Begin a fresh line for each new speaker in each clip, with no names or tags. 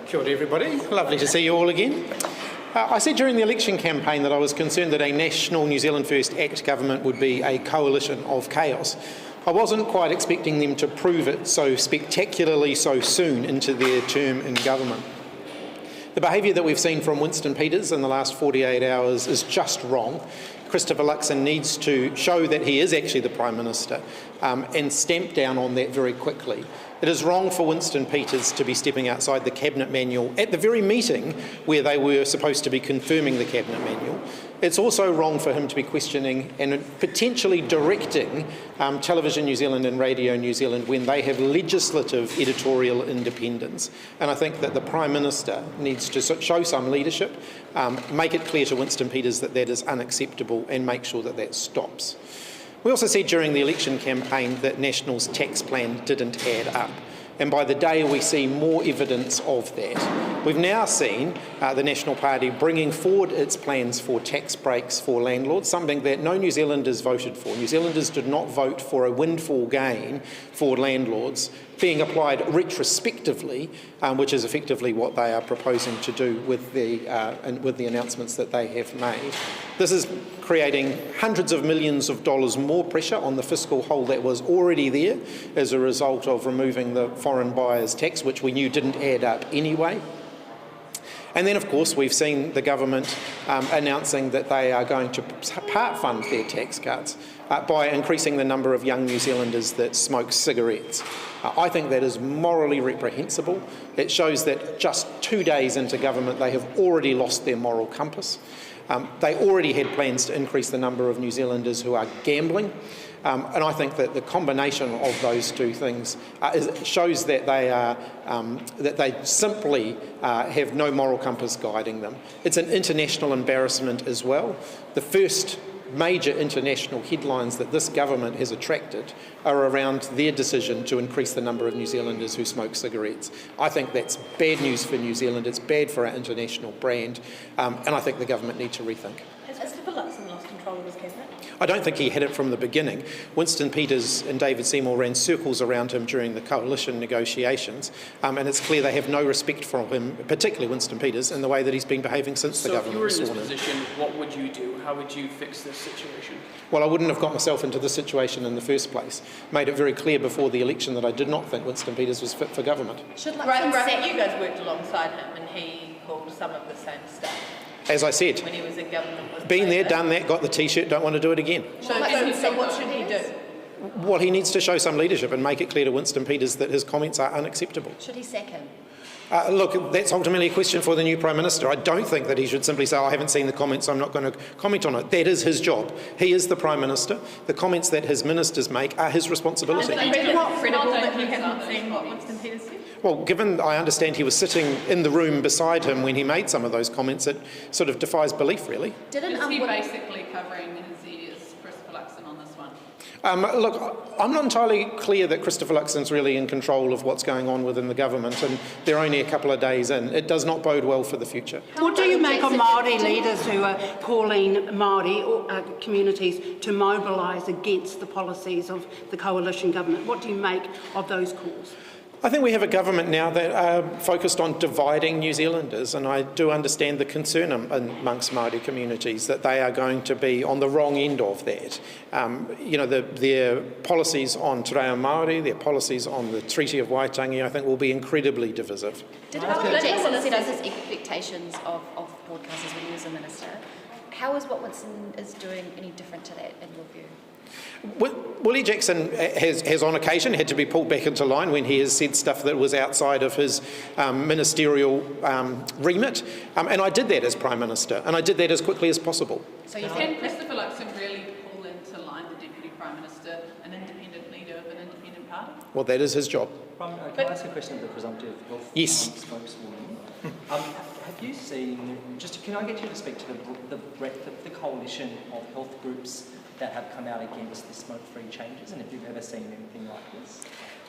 Kia ora everybody, lovely to see you all again. I said during the election campaign that I was concerned that a national New Zealand First Act government would be a coalition of chaos. I wasn't quite expecting them to prove it so spectacularly so soon into their term in government. The behaviour that we've seen from Winston Peters in the last 48 hours is just wrong. Christopher Luxon needs to show that he is actually the Prime Minister and stamp down on that very quickly. It is wrong for Winston Peters to be stepping outside the Cabinet Manual at the very meeting where they were supposed to be confirming the Cabinet Manual. It's also wrong for him to be questioning and potentially directing Television New Zealand and Radio New Zealand when they have legislative editorial independence. And I think that the Prime Minister needs to show some leadership, make it clear to Winston Peters that that is unacceptable and make sure that that stops. We also said during the election campaign that National's tax plan didn't add up. And by the day we see more evidence of that. We've now seen the National Party bringing forward its plans for tax breaks for landlords, something that no New Zealanders voted for. New Zealanders did not vote for a windfall gain for landlords being applied retrospectively, which is effectively what they are proposing to do with the announcements that they have made. This is creating hundreds of millions of dollars more pressure on the fiscal hole that was already there as a result of removing the foreign buyers tax, which we knew didn't add up anyway. And then, of course, we've seen the government announcing that they are going to part fund their tax cuts by increasing the number of young New Zealanders that smoke cigarettes. I think that is morally reprehensible. It shows that just 2 days into government, they have already lost their moral compass. They already had plans to increase the number of New Zealanders who are gambling. And I think that the combination of those two things shows that they simply have no moral compass guiding them. It's an international embarrassment as well. The first major international headlines that this government has attracted are around their decision to increase the number of New Zealanders who smoke cigarettes. I think that's bad news for New Zealand. It's bad for our international brand, and I think the government need to rethink.
Has Robertson lost control of his cabinet?
I don't think he had it from the beginning. Winston Peters and David Seymour ran circles around him during the coalition negotiations, and it's clear they have no respect for him, particularly Winston Peters, in the way that he's been behaving since the government was sworn in.
So if you were in this position, what would you do? How would you fix this situation?
Well, I wouldn't have got myself into this situation in the first place. Made it very clear before the election that I did not think Winston Peters was fit for government.
You guys worked alongside him and he pulled some of the same stuff.
As I said,
when he was in government,
been there, done that, got the T-shirt, don't want to do it again.
So what should he do?
Well, he needs to show some leadership and make it clear to Winston Peters that his comments are unacceptable.
Should he sack him?
Look, that's ultimately a question for the new Prime Minister. I don't think that he should simply say, I haven't seen the comments, so I'm not going to comment on it. That is his job. He is the Prime Minister. The comments that his ministers make are his responsibility.
Is it not credible that he hasn't seen what Winston Peters said?
Well, given I understand he was sitting in the room beside him when he made some of those comments, it sort of defies belief, really.
Is he basically covering his Christopher Luxon on this one?
Look, I'm not entirely clear that Christopher Luxon's really in control of what's going on within the government, and they're only a couple of days in. It does not bode well for the future.
What do you make of Māori leaders who are calling Māori communities to mobilise against the policies of the coalition government? What do you make of those calls?
I think we have a government now that are focused on dividing New Zealanders, and I do understand the concern amongst Māori communities that they are going to be on the wrong end of that. Their policies on Te Reo Māori, their policies on the Treaty of Waitangi, I think will be incredibly divisive.
Did Jackson set up his expectations of broadcasters when he was a minister? How is what Winston is doing any different to that in your view?
Willie Jackson has on occasion had to be pulled back into line when he has said stuff that was outside of his ministerial remit, and I did that as Prime Minister, and I did that as quickly as possible.
So you think Christopher Luxon really pull into line the Deputy Prime Minister, an independent leader of an independent party?
Well, that is his job.
Can I ask a question of the presumptive health spokeswoman? Have you seen, can I get you to speak to the breadth of the coalition of health groups that have come out against the smoke-free changes, and if you've ever seen anything like this?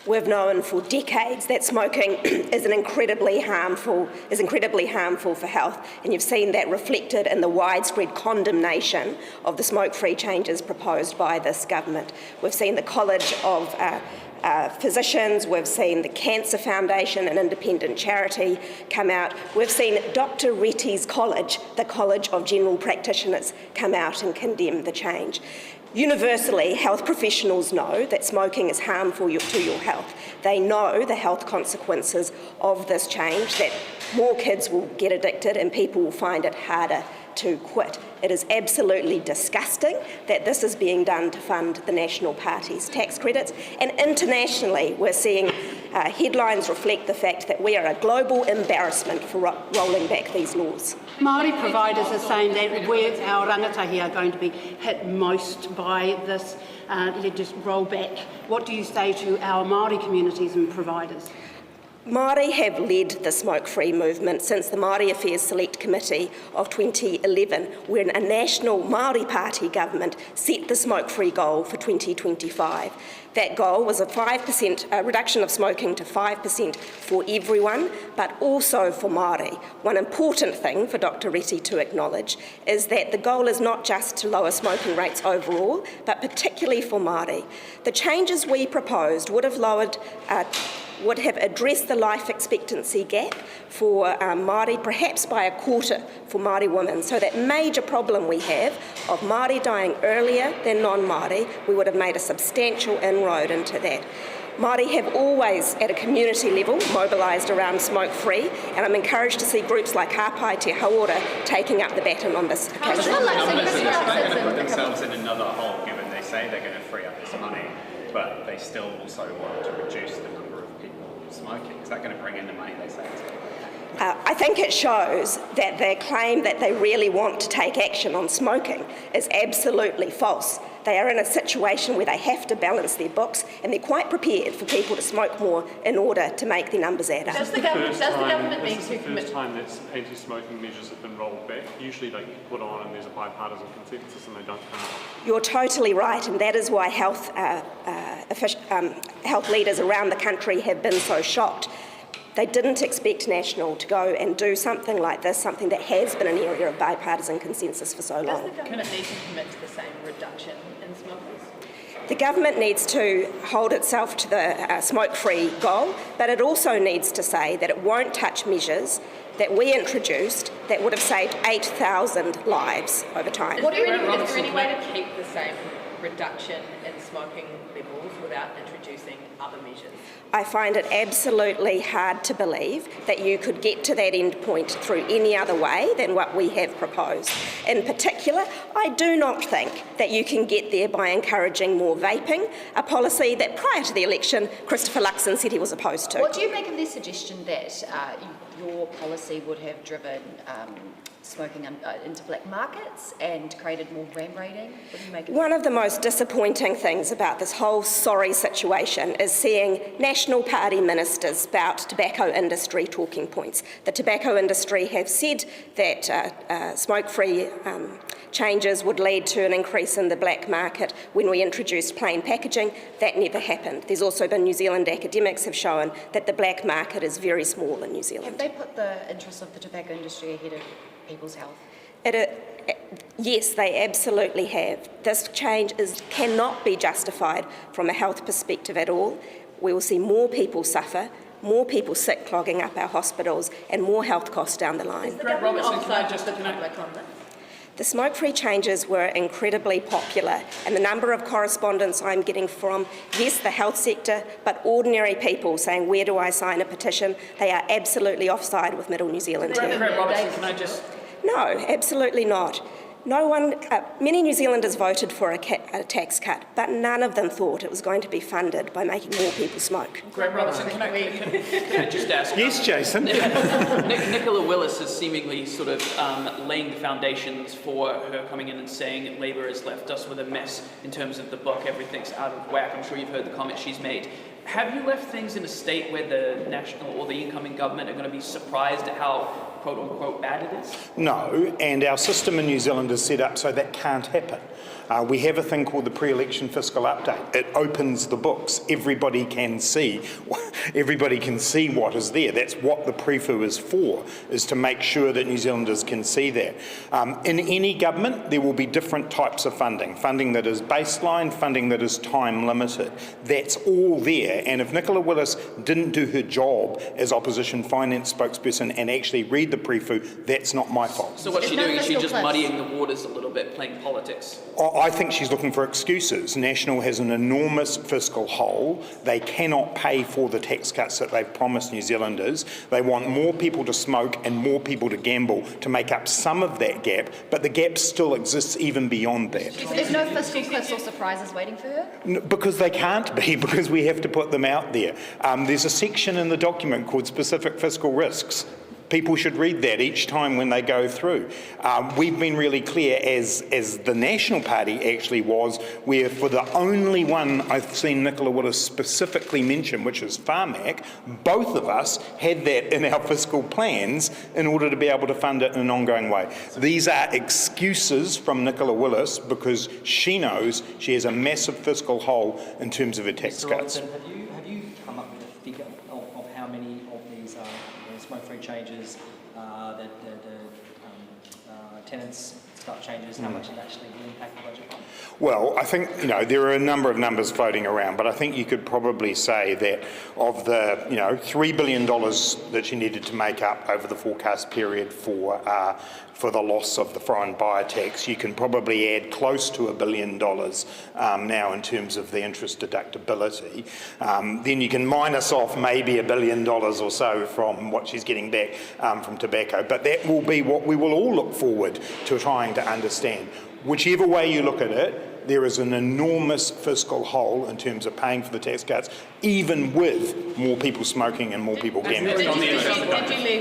We've known for decades that smoking is incredibly harmful for health, and you've seen that reflected in the widespread condemnation of the smoke-free changes proposed by this government. We've seen the College of physicians, we've seen the Cancer Foundation, an independent charity, come out. We've seen Dr. Retty's college, the College of General Practitioners, come out and condemn the change. Universally, health professionals know that smoking is harmful to your health. They know the health consequences of this change, that more kids will get addicted and people will find it harder to quit. It is absolutely disgusting that this is being done to fund the National Party's tax credits. And internationally, we're seeing headlines reflect the fact that we are a global embarrassment for rolling back these laws.
Māori providers are saying that our rangatahi are going to be hit most by this just rollback. What do you say to our Māori communities and providers?
Māori have led the smoke-free movement since the Māori Affairs Select Committee of 2011, when a national Māori Party government set the smoke-free goal for 2025. That goal was a 5% reduction of smoking to 5% for everyone, but also for Māori. One important thing for Dr. Retty to acknowledge is that the goal is not just to lower smoking rates overall, but particularly for Māori. The changes we proposed would have addressed the life expectancy gap for Māori, perhaps by a quarter for Māori women. So that major problem we have of Māori dying earlier than non-Māori, we would have made a substantial inroad into that. Māori have always, at a community level, mobilised around smoke-free, and I'm encouraged to see groups like Hāpai Te Hauora taking up the baton on this occasion.
They're going to put themselves in another hole, given they say they're going to free up this money, but they still also want to reduce the number of people smoking. Is that going to bring in the money they say it's going to?
I think it shows that their claim that they really want to take action on smoking is absolutely false. They are in a situation where they have to balance their books, and they're quite prepared for people to smoke more in order to make the numbers add up.
Does the government need to commit?
This is the first time that anti-smoking measures have been rolled back. Usually they get put on and there's a bipartisan consensus and they don't come out.
You're totally right, and that is why health leaders around the country have been so shocked. They didn't expect National to go and do something like this, something that has been an area of bipartisan consensus for so long.
Does the government need to commit to the same reduction in smokers?
The government needs to hold itself to the smoke-free goal, but it also needs to say that it won't touch measures that we introduced that would have saved 8,000 lives over time.
Is there any way to keep the same reduction in smoking levels without introducing other measures?
I find it absolutely hard to believe that you could get to that end point through any other way than what we have proposed. In particular, I do not think that you can get there by encouraging more vaping, a policy that prior to the election, Christopher Luxon said he was opposed to.
What do you make of their suggestion that your policy would have driven smoking into black markets and created more RAM rating? What do you make of
One of the most disappointing things about this whole sorry situation is seeing National Party ministers spout tobacco industry talking points. The tobacco industry have said that smoke-free changes would lead to an increase in the black market when we introduced plain packaging. That never happened. There's also been New Zealand academics have shown that the black market is very small in New Zealand.
Have they put the interests of the tobacco industry ahead of people's health?
Yes, they absolutely have. This change cannot be justified from a health perspective at all. We will see more people suffer, more people sick clogging up our hospitals, and more health costs down the line.
Is the government offside just the public on this?
The smoke-free changes were incredibly popular, and the number of correspondence I'm getting from, yes, the health sector, but ordinary people saying, where do I sign a petition? They are absolutely offside with Middle New Zealand here.
Robertson, can I just...
No, absolutely not. No one, many New Zealanders voted for a tax cut, but none of them thought it was going to be funded by making more people smoke.
Greg Robertson, can I just ask?
Yes, Jason.
Nicola Willis is seemingly sort of laying the foundations for her coming in and saying Labour has left us with a mess in terms of the book, everything's out of whack. I'm sure you've heard the comments she's made. Have you left things in a state where the national or the incoming government are going to be surprised at how quote-unquote bad it is?
No, and our system in New Zealand is set up so that can't happen. We have a thing called the pre-election fiscal update. It opens the books. Everybody can see what is there. That's what the prefu is for, is to make sure that New Zealanders can see that. In any government, there will be different types of funding. Funding that is baseline, funding that is time limited. That's all there. clear, and if Nicola Willis didn't do her job as opposition finance spokesperson and actually read the pre-fu, that's not my fault.
So what's she doing? Is she just muddying the waters a little bit, playing politics?
I think she's looking for excuses. National has an enormous fiscal hole. They cannot pay for the tax cuts that they've promised New Zealanders. They want more people to smoke and more people to gamble to make up some of that gap, but the gap still exists even beyond that.
There's no fiscal cliffs or surprises waiting for her?
Because they can't be, because we have to put them out there. There's a section in the document called specific fiscal risks. People should read that each time when they go through. We've been really clear, as the National Party actually was, where for the only one I've seen Nicola Willis specifically mention, which is Pharmac, both of us had that in our fiscal plans in order to be able to fund it in an ongoing way. These are excuses from Nicola Willis because she knows she has a massive fiscal hole in terms of her tax
Mr.
cuts.
Robertson, have you come up with a figure of how many of these smoke-free changes, the tenants start changes, how much it actually will impact the budget?
Well, I think, there are a number of numbers floating around, but I think you could probably say that of the, $3 billion that you needed to make up over the forecast period for the loss of the foreign buyer tax, you can probably add close to $1 billion now in terms of the interest deductibility. Then you can minus off maybe $1 billion or so from what she's getting back from tobacco, but that will be what we will all look forward to trying to understand. Whichever way you look at it, there is an enormous fiscal hole in terms of paying for the tax cuts, even with more people smoking and more people gambling.
Did you leave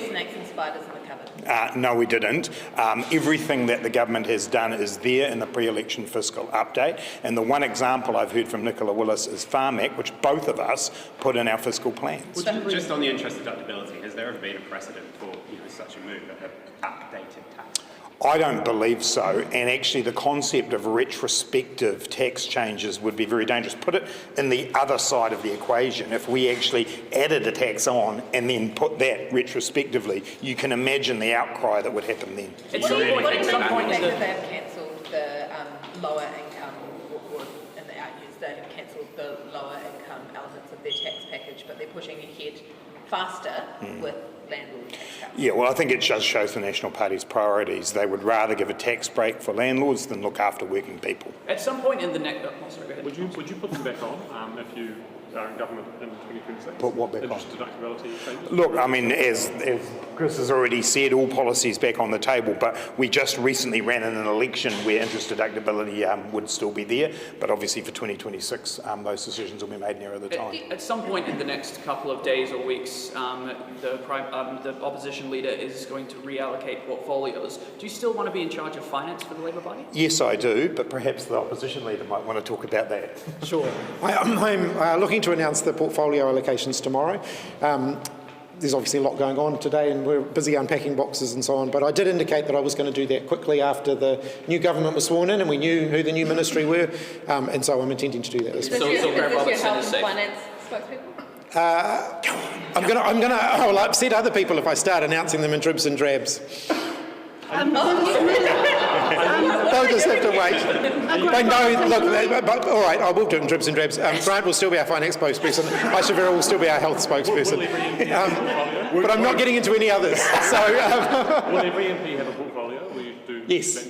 snakes and spiders in the cupboard?
No, we didn't. Everything that the government has done is there in the pre-election fiscal update, and the one example I've heard from Nicola Willis is Pharmac, which both of us put in our fiscal plans.
Just on the interest deductibility, has there ever been a precedent for such a move, an updated tax?
I don't believe so, and actually the concept of retrospective tax changes would be very dangerous. Put it in the other side of the equation. If we actually added a tax on and then put that retrospectively, you can imagine the outcry that would happen then.
What do you make of the fact that they've cancelled the lower income, or in the out years, they have cancelled the lower income elements of their tax package, but they're pushing ahead faster with landlord tax cuts?
Yeah, well, I think it just shows the National Party's priorities. They would rather give a tax break for landlords than look after working people.
At some point in the next...
Would you put them back on if you are in government in 2026?
Put what back on?
Interest deductibility changes?
Look, I mean, as Chris has already said, all policies back on the table, but we just recently ran in an election where interest deductibility would still be there, but obviously for 2026, those decisions will be made nearer the time.
At some point in the next couple of days or weeks, the opposition leader is going to reallocate portfolios. Do you still want to be in charge of finance for the Labour Party?
Yes, I do, but perhaps the opposition leader might want to talk about that.
Sure. I'm looking to announce the portfolio allocations tomorrow. There's obviously a lot going on today and we're busy unpacking boxes and so on, but I did indicate that I was going to do that quickly after the new government was sworn in and we knew who the new ministry were, and so I'm intending to do that this week.
Is this your health and finance spokespeople?
I'll upset other people if I start announcing them in dribs and drabs. They'll just have to wait. They know, look, but, all right, I will do it in dribs and drabs. Grant will still be our finance spokesperson. Aisha will still be our health spokesperson. But I'm not getting into any others. So,
will every MP have a portfolio? Will you do
Yes,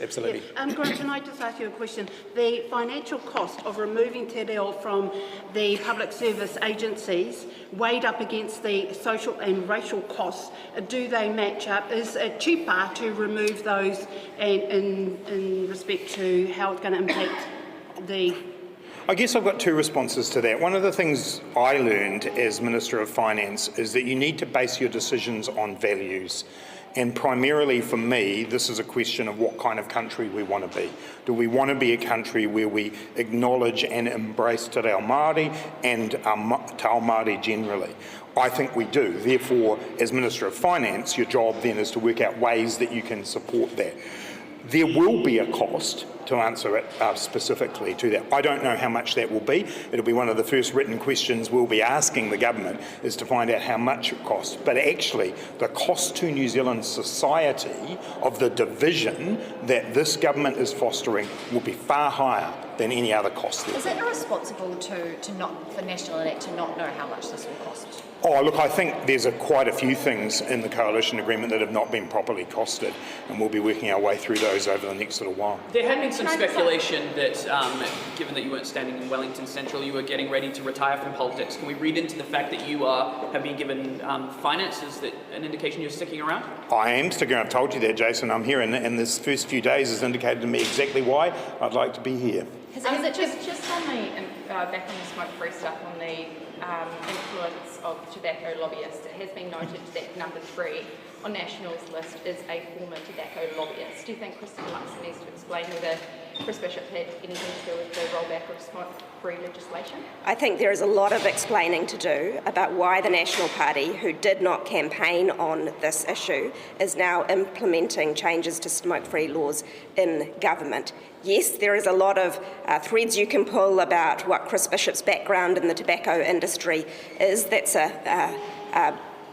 absolutely.
Grant, can I just ask you a question? The financial cost of removing te reo from the public service agencies weighed up against the social and racial costs, do they match up? Is it cheaper to remove those in respect to how it's going to impact the...
I guess I've got two responses to that. One of the things I learned as Minister of Finance is that you need to base your decisions on values. And primarily for me, this is a question of what kind of country we want to be. Do we want to be a country where we acknowledge and embrace te reo Māori and te ao Māori generally? I think we do. Therefore, as Minister of Finance, your job then is to work out ways that you can support that. There will be a cost to answer it specifically to that. I don't know how much that will be. It'll be one of the first written questions we'll be asking the government is to find out how much it costs. But actually, the cost to New Zealand society of the division that this government is fostering will be far higher than any other cost.
Is it irresponsible for National Elect to not know how much this will cost?
Oh, look, I think there's quite a few things in the coalition agreement that have not been properly costed, and we'll be working our way through those over the next little while.
There had been some speculation that, given that you weren't standing in Wellington Central, you were getting ready to retire from politics. Can we read into the fact that you have been given finances that an indication you're sticking around?
I am sticking around. I've told you that, Jason. I'm here, and this first few days has indicated to me exactly why I'd like to be here.
Is it just on the back on the smoke-free stuff, on the influence of tobacco lobbyists? It has been noted that number 3 on National's list is a former tobacco lobbyist. Do you think Christopher Luxon needs to explain whether Chris Bishop had anything to do with the rollback of smoke-free legislation?
I think there is a lot of explaining to do about why the National Party, who did not campaign on this issue, is now implementing changes to smoke-free laws in government. Yes, there is a lot of threads you can pull about what Chris Bishop's background in the tobacco industry is.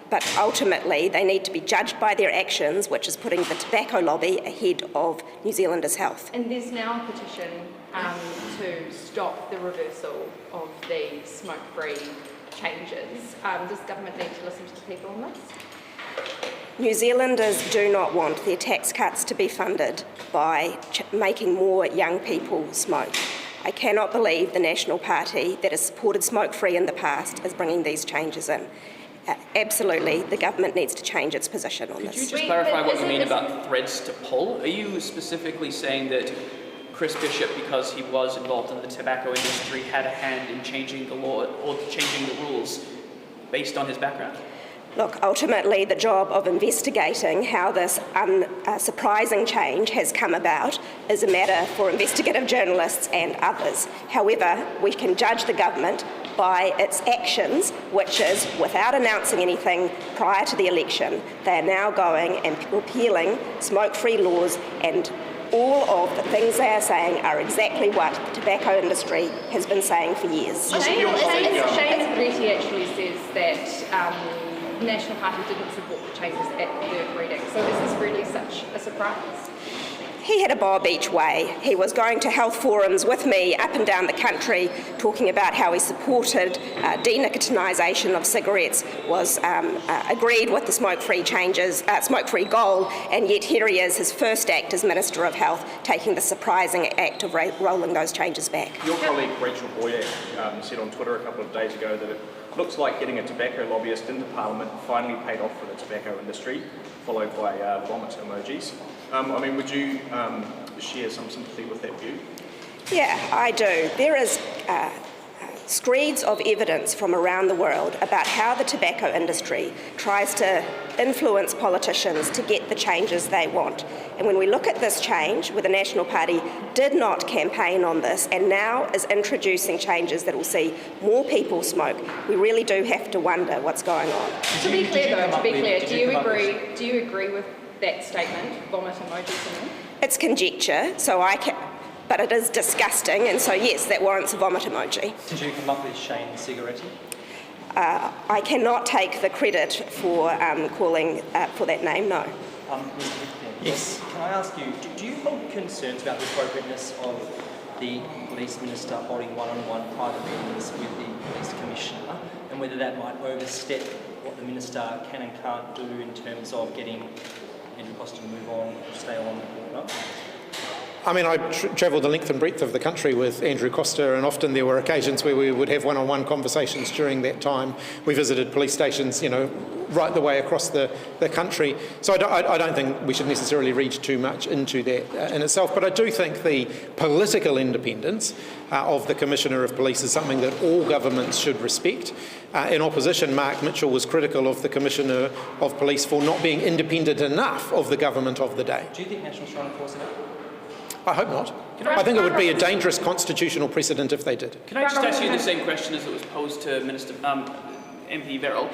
But ultimately, they need to be judged by their actions, which is putting the tobacco lobby ahead of New Zealanders' health.
And there's now a petition to stop the reversal of the smoke-free changes. Does government need to listen to the people on this?
New Zealanders do not want their tax cuts to be funded by making more young people smoke. I cannot believe the National Party that has supported smoke-free in the past is bringing these changes in. Absolutely, the government needs to change its position on this.
Could you just clarify what you mean about threads to pull? Are you specifically saying that Chris Bishop, because he was involved in the tobacco industry, had a hand in changing the law or changing the rules based on his background?
Look, ultimately the job of investigating how this surprising change has come about is a matter for investigative journalists and others. However, we can judge the government by its actions, which is, without announcing anything prior to the election, they are now going and repealing smoke-free laws, and all of the things they are saying are exactly what the tobacco industry has been saying for years.
Shane Agretti actually says that the National Party didn't support the changes at the third reading. So is this really such a surprise?
He had a bob each way. He was going to health forums with me up and down the country talking about how he supported denicotinisation of cigarettes, was agreed with the smoke-free goal, and yet here he is, his first act as Minister of Health, taking the surprising act of rolling those changes back.
Your colleague Rachel Boyack said on Twitter a couple of days ago that it looks like getting a tobacco lobbyist into Parliament finally paid off for the tobacco industry, followed by vomit emojis. Would you share some sympathy with that view?
Yeah, I do. There is screeds of evidence from around the world about how the tobacco industry tries to influence politicians to get the changes they want. And when we look at this change, where the National Party did not campaign on this and now is introducing changes that will see more people smoke, we really do have to wonder what's going on.
To be clear, do you agree with that statement, vomit emojis?
It's conjecture, but it is disgusting, and so yes, that warrants a vomit emoji.
Did you come up with Shane Cigaretti?
I cannot take the credit for calling for that name, no.
Mr. Hipkins,
yes.
Can I ask you, do you hold concerns about the appropriateness of the police minister holding one-on-one private meetings with the police commissioner, and whether that might overstep what the minister can and can't do in terms of getting Andrew Costa to move on, stay on, or not?
I travelled the length and breadth of the country with Andrew Costa, and often there were occasions where we would have one-on-one conversations during that time. We visited police stations, right the way across the country. So I don't think we should necessarily read too much into that in itself, but I do think the political independence of the Commissioner of Police is something that all governments should respect. In opposition, Mark Mitchell was critical of the Commissioner of Police for not being independent enough of the government of the day.
Do you think National's trying to force it out?
I hope not. I think it would be a dangerous constitutional precedent if they did.
Can I just ask you the same question as it was posed to Minister MP Verrill?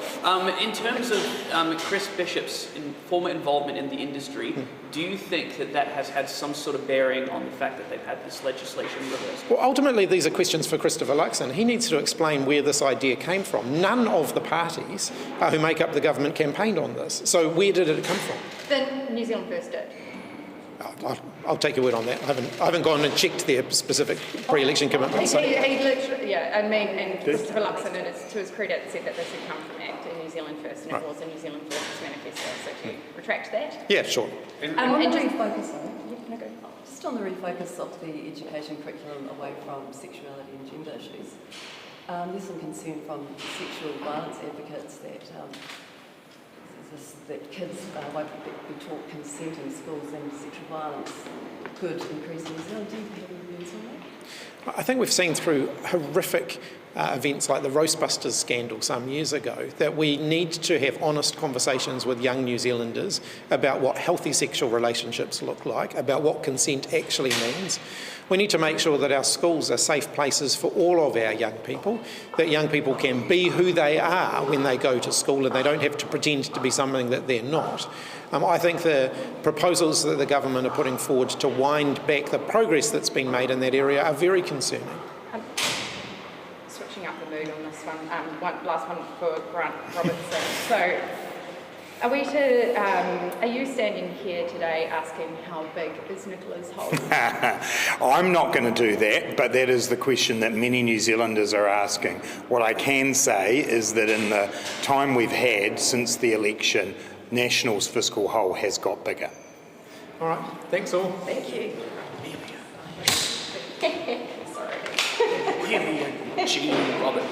In terms of Chris Bishop's former involvement in the industry, do you think that has had some sort of bearing on the fact that they've had this legislation reversed?
Well, ultimately, these are questions for Christopher Luxon. He needs to explain where this idea came from. None of the parties who make up the government campaigned on this. So where did it come from?
The New Zealand First did.
I'll take your word on that. I haven't gone and checked their specific pre-election commitments.
He literally, and Mr. Robertson, to his credit, said that this had come from ACT in New Zealand First, and it was a New Zealand First manifesto, so to retract that.
Yeah, sure.
Just on the refocus of the education curriculum away from sexuality and gender issues, there's some concern from sexual violence advocates that kids won't be taught consent in schools, and sexual violence could increase in New Zealand. Do you have any views on that?
I think we've seen through horrific events like the Roastbusters scandal some years ago that we need to have honest conversations with young New Zealanders about what healthy sexual relationships look like, about what consent actually means. We need to make sure that our schools are safe places for all of our young people, that young people can be who they are when they go to school and they don't have to pretend to be something that they're not. I think the proposals that the government are putting forward to wind back the progress that's been made in that area are very concerning.
Switching up the mood on this one, last one for Grant Robertson. So, are you standing here today asking how big is Nicola's hole?
I'm not going to do that, but that is the question that many New Zealanders are asking. What I can say is that in the time we've had since the election, National's fiscal hole has got bigger.
All right, thanks all.
Thank you.
Sorry. Gee, Robert.